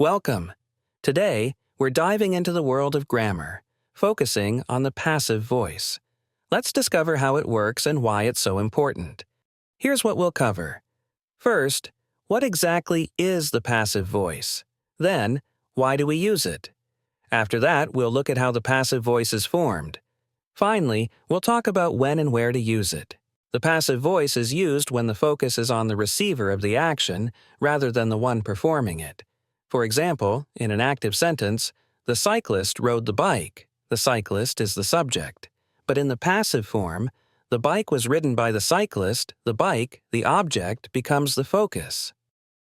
Welcome. Today, we're diving into the world of grammar, focusing on the passive voice. Let's discover how it works and why it's so important. Here's what we'll cover. First, what exactly is the passive voice? Then, why do we use it? After that, we'll look at how the passive voice is formed. Finally, we'll talk about when and where to use it. The passive voice is used when the focus is on the receiver of the action rather than the one performing it. For example, in an active sentence, the cyclist rode the bike. The cyclist is the subject. But in the passive form, the bike was ridden by the cyclist, the bike, the object, becomes the focus.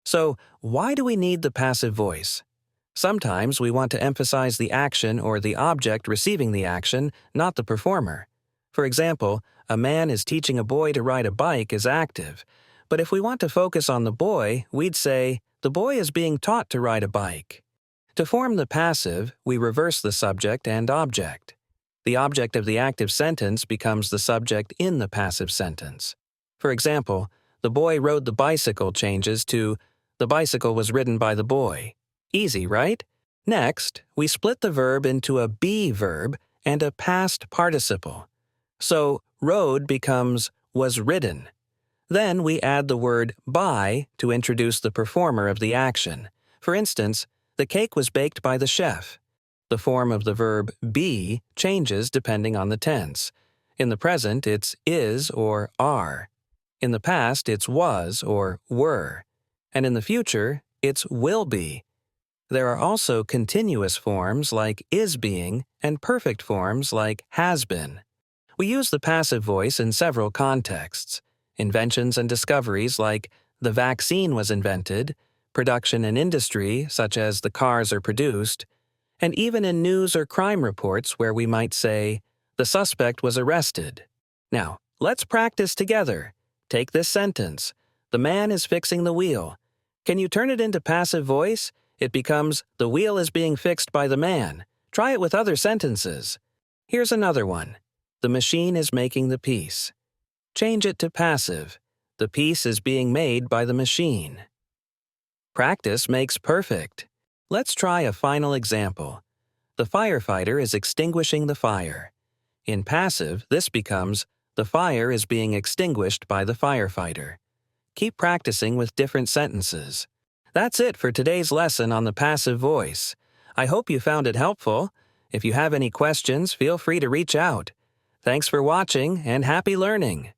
So, why do we need the passive voice? Sometimes we want to emphasize the action or the object receiving the action, not the performer. For example, a man is teaching a boy to ride a bike is active. But if we want to focus on the boy, we'd say, the boy is being taught to ride a bike. To form the passive, we reverse the subject and object. The object of the active sentence becomes the subject in the passive sentence. For example, the boy rode the bicycle changes to, the bicycle was ridden by the boy. Easy, right? Next, we split the verb into a be verb and a past participle. So, rode becomes was ridden. Then we add the word by to introduce the performer of the action. For instance, the cake was baked by the chef. The form of the verb be changes depending on the tense. In the present, it's is or are. In the past, it's was or were. And in the future, it's will be. There are also continuous forms like is being and perfect forms like has been. We use the passive voice in several contexts. Inventions and discoveries like the vaccine was invented, production and industry such as the cars are produced, and even in news or crime reports where we might say, the suspect was arrested. Now, let's practice together. Take this sentence. The man is fixing the wheel. Can you turn it into passive voice? It becomes, the wheel is being fixed by the man. Try it with other sentences. Here's another one. The machine is making the piece. Change it to passive. The piece is being made by the machine. Practice makes perfect. Let's try a final example. The firefighter is extinguishing the fire. In passive, this becomes, the fire is being extinguished by the firefighter. Keep practicing with different sentences. That's it for today's lesson on the passive voice. I hope you found it helpful. If you have any questions, feel free to reach out. Thanks for watching and happy learning.